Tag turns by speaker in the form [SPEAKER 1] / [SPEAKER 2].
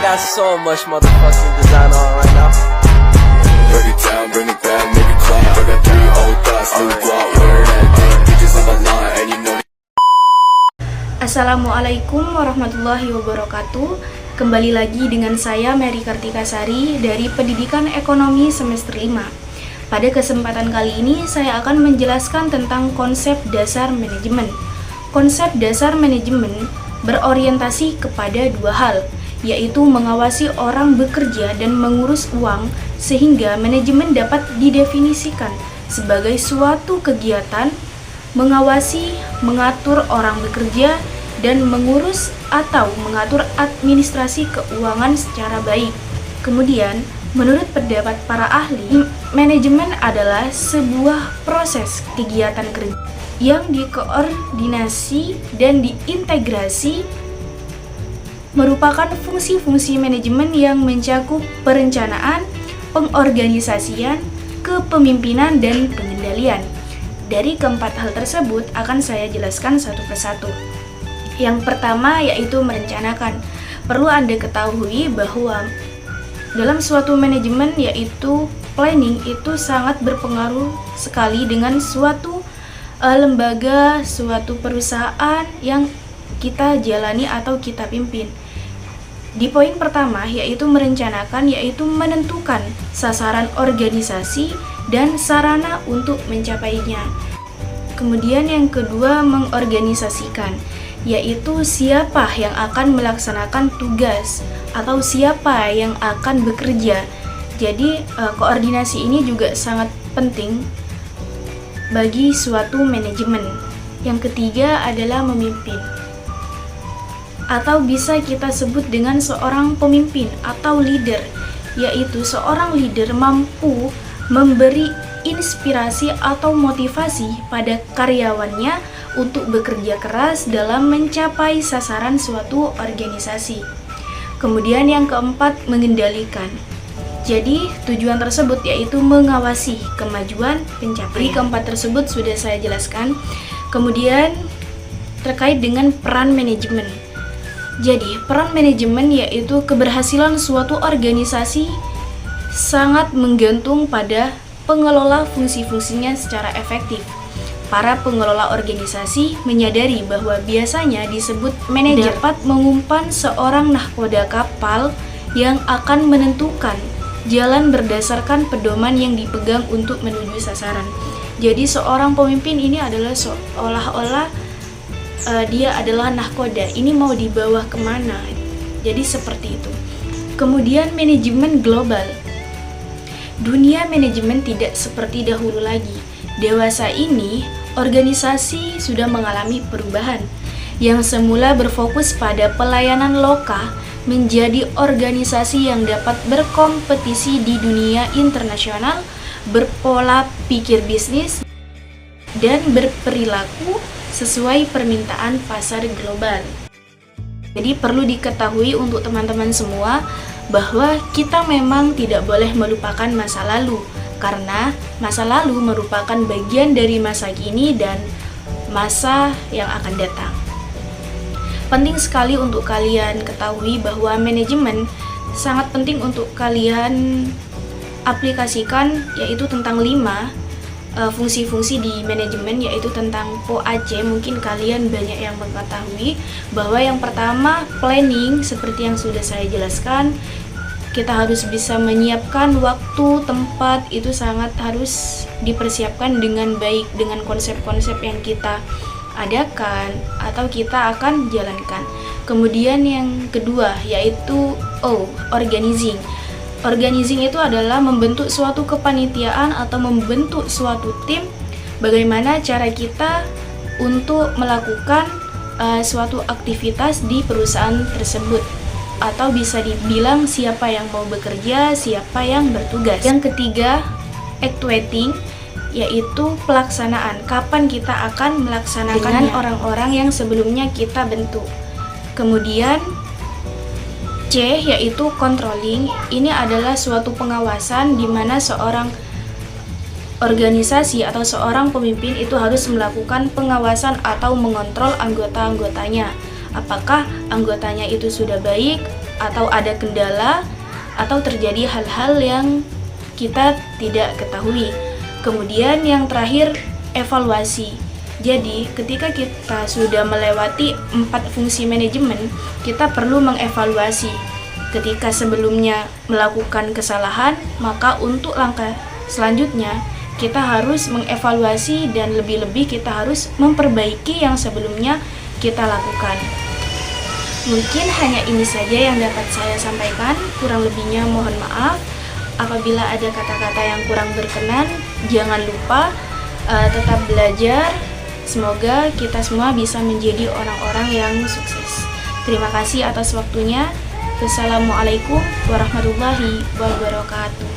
[SPEAKER 1] got so much motherfucking design on right now.
[SPEAKER 2] Break it down, bring it back, make it clap. I got 3 old thoughts, new guap, where that thing, bitches on my line, and you know.
[SPEAKER 3] Assalamualaikum warahmatullahi wabarakatuh. Kembali lagi dengan saya Mary Kartika Sari dari Pendidikan Ekonomi semester 5. Pada kesempatan kali ini saya akan menjelaskan tentang konsep dasar manajemen. Konsep dasar manajemen berorientasi kepada dua hal, yaitu mengawasi orang bekerja dan mengurus uang, sehingga manajemen dapat didefinisikan sebagai suatu kegiatan mengawasi, mengatur orang bekerja, dan mengurus atau mengatur administrasi keuangan secara baik. Kemudian, menurut pendapat para ahli, manajemen adalah sebuah proses kegiatan kerja yang dikoordinasi dan diintegrasi, merupakan fungsi-fungsi manajemen yang mencakup perencanaan, pengorganisasian, kepemimpinan, dan pengendalian. Dari keempat hal tersebut akan saya jelaskan satu persatu. Yang pertama yaitu merencanakan. Perlu Anda ketahui bahwa dalam suatu manajemen yaitu planning itu sangat berpengaruh sekali dengan suatu lembaga, suatu perusahaan yang kita jalani atau kita pimpin. Di poin pertama yaitu merencanakan, yaitu menentukan sasaran organisasi dan sarana untuk mencapainya. Kemudian yang kedua mengorganisasikan, yaitu siapa yang akan melaksanakan tugas atau siapa yang akan bekerja. Jadi koordinasi ini juga sangat penting bagi suatu manajemen. Yang ketiga adalah memimpin, atau bisa kita sebut dengan seorang pemimpin atau leader, yaitu seorang leader mampu memberi inspirasi atau motivasi pada karyawannya untuk bekerja keras dalam mencapai sasaran suatu organisasi. Kemudian yang keempat, mengendalikan. Jadi tujuan tersebut yaitu mengawasi kemajuan pencapaian. Keempat tersebut sudah saya jelaskan. Kemudian terkait dengan peran manajemen. Jadi peran manajemen yaitu keberhasilan suatu organisasi sangat menggantung pada pengelola fungsi-fungsinya secara efektif. Para pengelola organisasi menyadari bahwa biasanya disebut manajer dapat mengumpan seorang nahkoda kapal yang akan menentukan jalan berdasarkan pedoman yang dipegang untuk menuju sasaran. Jadi seorang pemimpin ini adalah seolah-olah dia adalah nahkoda, ini mau dibawa kemana. Jadi seperti itu. Kemudian manajemen global. Dunia manajemen tidak seperti dahulu lagi. Dewasa ini, organisasi sudah mengalami perubahan. Yang semula berfokus pada pelayanan lokal menjadi organisasi yang dapat berkompetisi di dunia internasional, berpola pikir bisnis, dan berperilaku sesuai permintaan pasar global. Jadi perlu diketahui untuk teman-teman semua bahwa kita memang tidak boleh melupakan masa lalu, karena masa lalu merupakan bagian dari masa kini dan masa yang akan datang. Penting sekali untuk kalian ketahui bahwa manajemen sangat penting untuk kalian aplikasikan, yaitu tentang 5 fungsi-fungsi di manajemen, yaitu tentang POAC. Mungkin kalian banyak yang mengetahui bahwa yang pertama planning, seperti yang sudah saya jelaskan. Kita harus bisa menyiapkan waktu, tempat, itu sangat harus dipersiapkan dengan baik dengan konsep-konsep yang kita adakan atau kita akan jalankan. Kemudian yang kedua yaitu organizing. Organizing itu adalah membentuk suatu kepanitiaan atau membentuk suatu tim, bagaimana cara kita untuk melakukan suatu aktivitas di perusahaan tersebut, atau bisa dibilang siapa yang mau bekerja, siapa yang bertugas. Yang ketiga, actuating, yaitu pelaksanaan. Kapan kita akan melaksanakan dengan orang-orang yang sebelumnya kita bentuk. Kemudian C yaitu controlling. Ini adalah suatu pengawasan di mana seorang organisasi atau seorang pemimpin itu harus melakukan pengawasan atau mengontrol anggota-anggotanya. Apakah anggotanya itu sudah baik atau ada kendala atau terjadi hal-hal yang kita tidak ketahui. Kemudian yang terakhir, evaluasi. Jadi, ketika kita sudah melewati 4 fungsi manajemen, kita perlu mengevaluasi. Ketika sebelumnya melakukan kesalahan, maka untuk langkah selanjutnya kita harus mengevaluasi dan lebih-lebih kita harus memperbaiki yang sebelumnya kita lakukan. Mungkin hanya ini saja yang dapat saya sampaikan, kurang lebihnya mohon maaf. Apabila ada kata-kata yang kurang berkenan, jangan lupa tetap belajar. Semoga kita semua bisa menjadi orang-orang yang sukses. Terima kasih atas waktunya. Wassalamualaikum warahmatullahi wabarakatuh.